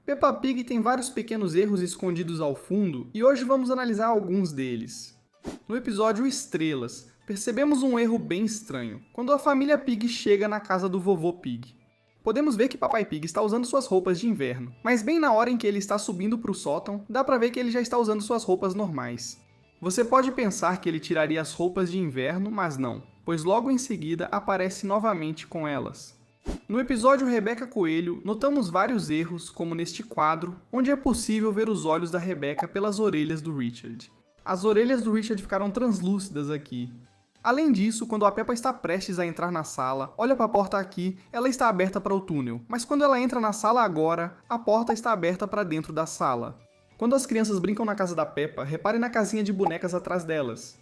Peppa Pig tem vários pequenos erros escondidos ao fundo e hoje vamos analisar alguns deles. No episódio Estrelas, percebemos um erro bem estranho, quando a família Pig chega na casa do vovô Pig. Podemos ver que Papai Pig está usando suas roupas de inverno, mas bem na hora em que ele está subindo para o sótão, dá pra ver que ele já está usando suas roupas normais. Você pode pensar que ele tiraria as roupas de inverno, mas não, pois logo em seguida aparece novamente com elas. No episódio Rebeca Coelho, notamos vários erros, como neste quadro, onde é possível ver os olhos da Rebeca pelas orelhas do Richard. As orelhas do Richard ficaram translúcidas aqui. Além disso, quando a Peppa está prestes a entrar na sala, olha para a porta aqui, ela está aberta para o túnel, mas quando ela entra na sala agora, a porta está aberta para dentro da sala. Quando as crianças brincam na casa da Peppa, repare na casinha de bonecas atrás delas.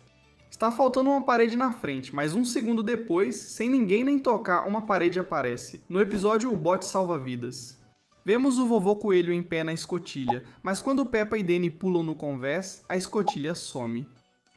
Está faltando uma parede na frente, mas um segundo depois, sem ninguém nem tocar, uma parede aparece. No episódio O Bote Salva-Vidas. Vemos o vovô Coelho em pé na escotilha, mas quando Peppa e Danny pulam no convés, a escotilha some.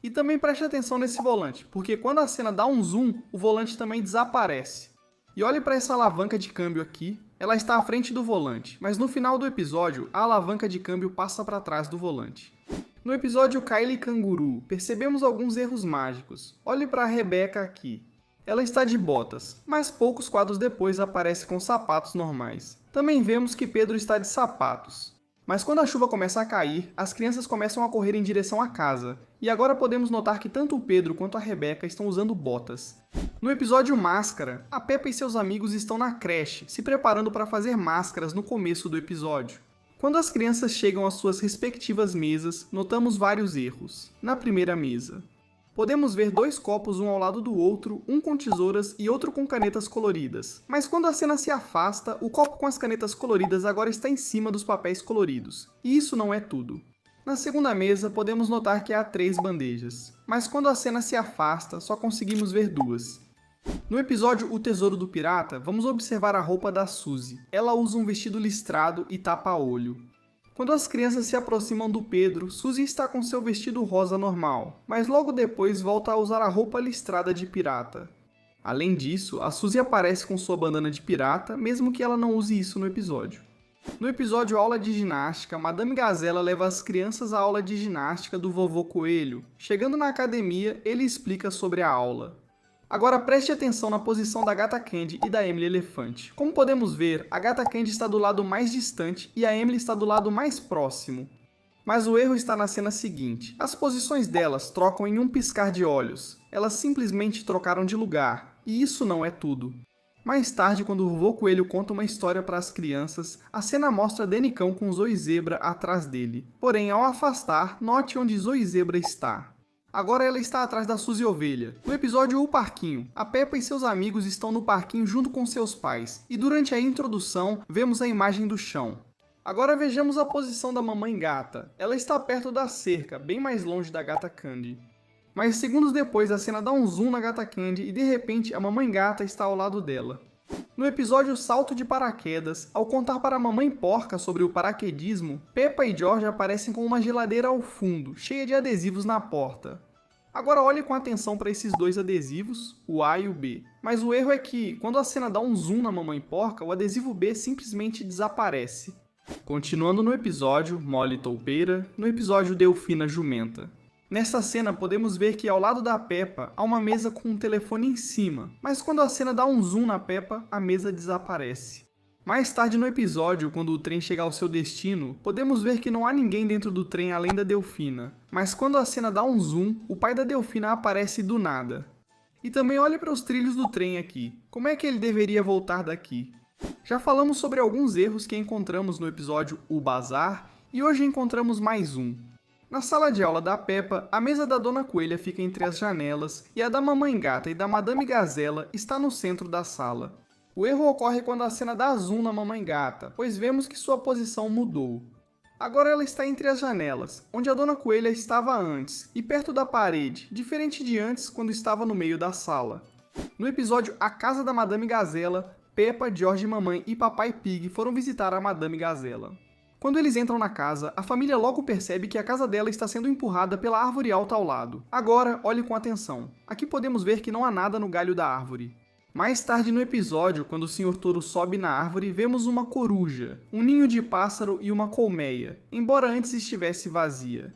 E também preste atenção nesse volante, porque quando a cena dá um zoom, o volante também desaparece. E olhe para essa alavanca de câmbio aqui, ela está à frente do volante, mas no final do episódio, a alavanca de câmbio passa para trás do volante. No episódio Kylie Canguru, percebemos alguns erros mágicos. Olhe para a Rebeca aqui. Ela está de botas, mas poucos quadros depois aparece com sapatos normais. Também vemos que Pedro está de sapatos. Mas quando a chuva começa a cair, as crianças começam a correr em direção à casa. E agora podemos notar que tanto o Pedro quanto a Rebeca estão usando botas. No episódio Máscara, a Peppa e seus amigos estão na creche, se preparando para fazer máscaras no começo do episódio. Quando as crianças chegam às suas respectivas mesas, notamos vários erros. Na primeira mesa, podemos ver dois copos um ao lado do outro, um com tesouras e outro com canetas coloridas. Mas quando a cena se afasta, o copo com as canetas coloridas agora está em cima dos papéis coloridos. E isso não é tudo. Na segunda mesa, podemos notar que há 3 bandejas. Mas quando a cena se afasta, só conseguimos ver 2. No episódio O Tesouro do Pirata, vamos observar a roupa da Suzy. Ela usa um vestido listrado e tapa-olho. Quando as crianças se aproximam do Pedro, Suzy está com seu vestido rosa normal, mas logo depois volta a usar a roupa listrada de pirata. Além disso, a Suzy aparece com sua bandana de pirata, mesmo que ela não use isso no episódio. No episódio Aula de Ginástica, Madame Gazela leva as crianças à aula de ginástica do vovô Coelho. Chegando na academia, ele explica sobre a aula. Agora preste atenção na posição da Gata Candy e da Emily Elefante. Como podemos ver, a Gata Candy está do lado mais distante e a Emily está do lado mais próximo. Mas o erro está na cena seguinte. As posições delas trocam em um piscar de olhos. Elas simplesmente trocaram de lugar. E isso não é tudo. Mais tarde, quando o vovô Coelho conta uma história para as crianças, a cena mostra Danny Cão com Zoe Zebra atrás dele. Porém, ao afastar, note onde Zoe Zebra está. Agora ela está atrás da Suzy Ovelha. No episódio O Parquinho, a Peppa e seus amigos estão no parquinho junto com seus pais, e durante a introdução vemos a imagem do chão. Agora vejamos a posição da Mamãe Gata. Ela está perto da cerca, bem mais longe da Gata Candy. Mas segundos depois a cena dá um zoom na Gata Candy e de repente a Mamãe Gata está ao lado dela. No episódio Salto de Paraquedas, ao contar para a Mamãe Porca sobre o paraquedismo, Peppa e George aparecem com uma geladeira ao fundo, cheia de adesivos na porta. Agora olhe com atenção para esses 2 adesivos, o A e o B. Mas o erro é que, quando a cena dá um zoom na Mamãe Porca, o adesivo B simplesmente desaparece. Continuando no episódio Molly Toupeira, no episódio Delfina Jumenta. Nesta cena podemos ver que ao lado da Peppa há uma mesa com um telefone em cima, mas quando a cena dá um zoom na Peppa, a mesa desaparece. Mais tarde no episódio, quando o trem chega ao seu destino, podemos ver que não há ninguém dentro do trem além da Delfina, mas quando a cena dá um zoom, o pai da Delfina aparece do nada. E também olhe para os trilhos do trem aqui, como é que ele deveria voltar daqui? Já falamos sobre alguns erros que encontramos no episódio O Bazar, e hoje encontramos mais um. Na sala de aula da Peppa, a mesa da Dona Coelha fica entre as janelas e a da Mamãe Gata e da Madame Gazela está no centro da sala. O erro ocorre quando a cena dá zoom na Mamãe Gata, pois vemos que sua posição mudou. Agora ela está entre as janelas, onde a Dona Coelha estava antes, e perto da parede, diferente de antes quando estava no meio da sala. No episódio A Casa da Madame Gazela, Peppa, George, Mamãe e Papai Pig foram visitar a Madame Gazela. Quando eles entram na casa, a família logo percebe que a casa dela está sendo empurrada pela árvore alta ao lado. Agora, olhe com atenção. Aqui podemos ver que não há nada no galho da árvore. Mais tarde no episódio, quando o Sr. Touro sobe na árvore, vemos uma coruja, um ninho de pássaro e uma colmeia, embora antes estivesse vazia.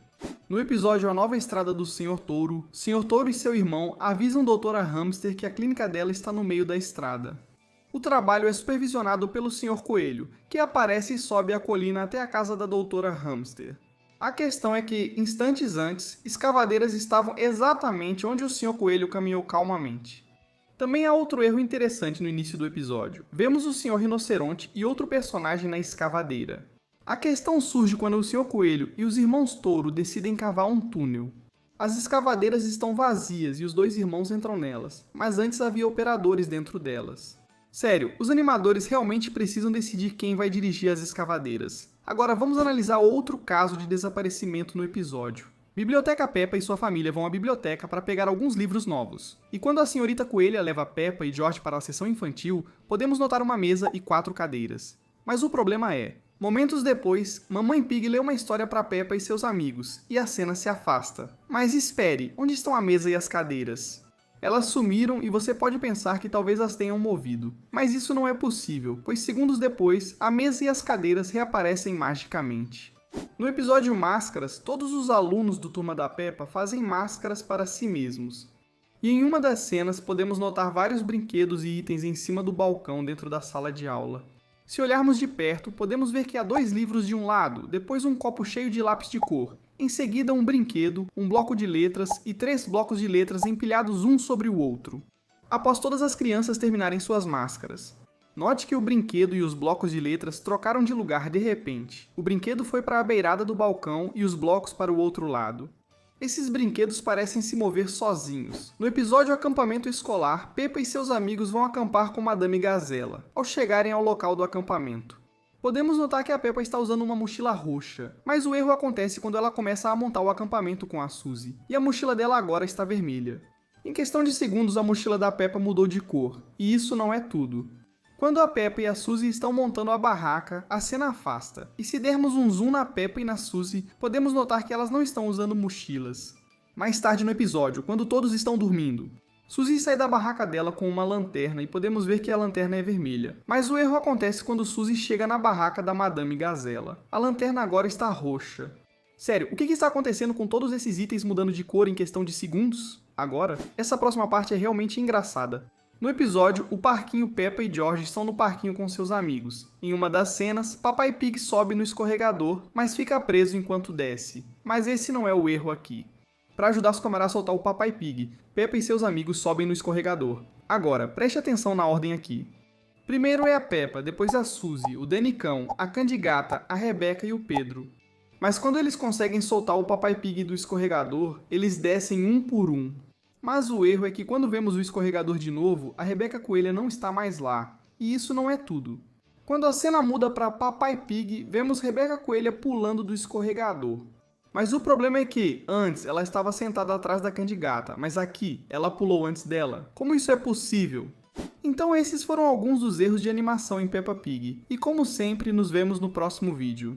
No episódio A Nova Estrada do Sr. Touro e seu irmão avisam Doutora Hamster que a clínica dela está no meio da estrada. O trabalho é supervisionado pelo Sr. Coelho, que aparece e sobe a colina até a casa da Doutora Hamster. A questão é que, instantes antes, escavadeiras estavam exatamente onde o Sr. Coelho caminhou calmamente. Também há outro erro interessante no início do episódio. Vemos o Sr. Rinoceronte e outro personagem na escavadeira. A questão surge quando o Sr. Coelho e os irmãos Touro decidem cavar um túnel. As escavadeiras estão vazias e os dois irmãos entram nelas, mas antes havia operadores dentro delas. Sério, os animadores realmente precisam decidir quem vai dirigir as escavadeiras. Agora vamos analisar outro caso de desaparecimento no episódio. Biblioteca Peppa e sua família vão à biblioteca para pegar alguns livros novos. E quando a senhorita Coelha leva Peppa e George para a sessão infantil, podemos notar uma mesa e 4 cadeiras. Mas o problema é, momentos depois, Mamãe Pig lê uma história para Peppa e seus amigos, e a cena se afasta. Mas espere, onde estão a mesa e as cadeiras? Elas sumiram e você pode pensar que talvez as tenham movido. Mas isso não é possível, pois segundos depois, a mesa e as cadeiras reaparecem magicamente. No episódio Máscaras, todos os alunos do Turma da Peppa fazem máscaras para si mesmos. E em uma das cenas podemos notar vários brinquedos e itens em cima do balcão dentro da sala de aula. Se olharmos de perto, podemos ver que há 2 livros de um lado, depois um copo cheio de lápis de cor, em seguida um brinquedo, um bloco de letras e 3 blocos de letras empilhados um sobre o outro. Após todas as crianças terminarem suas máscaras. Note que o brinquedo e os blocos de letras trocaram de lugar de repente. O brinquedo foi para a beirada do balcão e os blocos para o outro lado. Esses brinquedos parecem se mover sozinhos. No episódio Acampamento Escolar, Peppa e seus amigos vão acampar com Madame Gazela, ao chegarem ao local do acampamento. Podemos notar que a Peppa está usando uma mochila roxa, mas o erro acontece quando ela começa a montar o acampamento com a Suzy, e a mochila dela agora está vermelha. Em questão de segundos, a mochila da Peppa mudou de cor, e isso não é tudo. Quando a Peppa e a Suzy estão montando a barraca, a cena afasta, e se dermos um zoom na Peppa e na Suzy, podemos notar que elas não estão usando mochilas. Mais tarde no episódio, quando todos estão dormindo, Suzy sai da barraca dela com uma lanterna e podemos ver que a lanterna é vermelha. Mas o erro acontece quando Suzy chega na barraca da Madame Gazela. A lanterna agora está roxa. Sério, o que está acontecendo com todos esses itens mudando de cor em questão de segundos? Agora, essa próxima parte é realmente engraçada. No episódio, o parquinho Peppa e George estão no parquinho com seus amigos. Em uma das cenas, Papai Pig sobe no escorregador, mas fica preso enquanto desce. Mas esse não é o erro aqui. Para ajudar os camaradas a soltar o Papai Pig, Peppa e seus amigos sobem no escorregador. Agora, preste atenção na ordem aqui. Primeiro é a Peppa, depois a Suzy, o Danicão, a Candigata, a Rebeca e o Pedro. Mas quando eles conseguem soltar o Papai Pig do escorregador, eles descem um por um. Mas o erro é que quando vemos o escorregador de novo, a Rebeca Coelha não está mais lá. E isso não é tudo. Quando a cena muda para Papai Pig, vemos Rebeca Coelha pulando do escorregador. Mas o problema é que, antes, ela estava sentada atrás da Candigata, mas aqui, ela pulou antes dela. Como isso é possível? Então esses foram alguns dos erros de animação em Peppa Pig. E como sempre, nos vemos no próximo vídeo.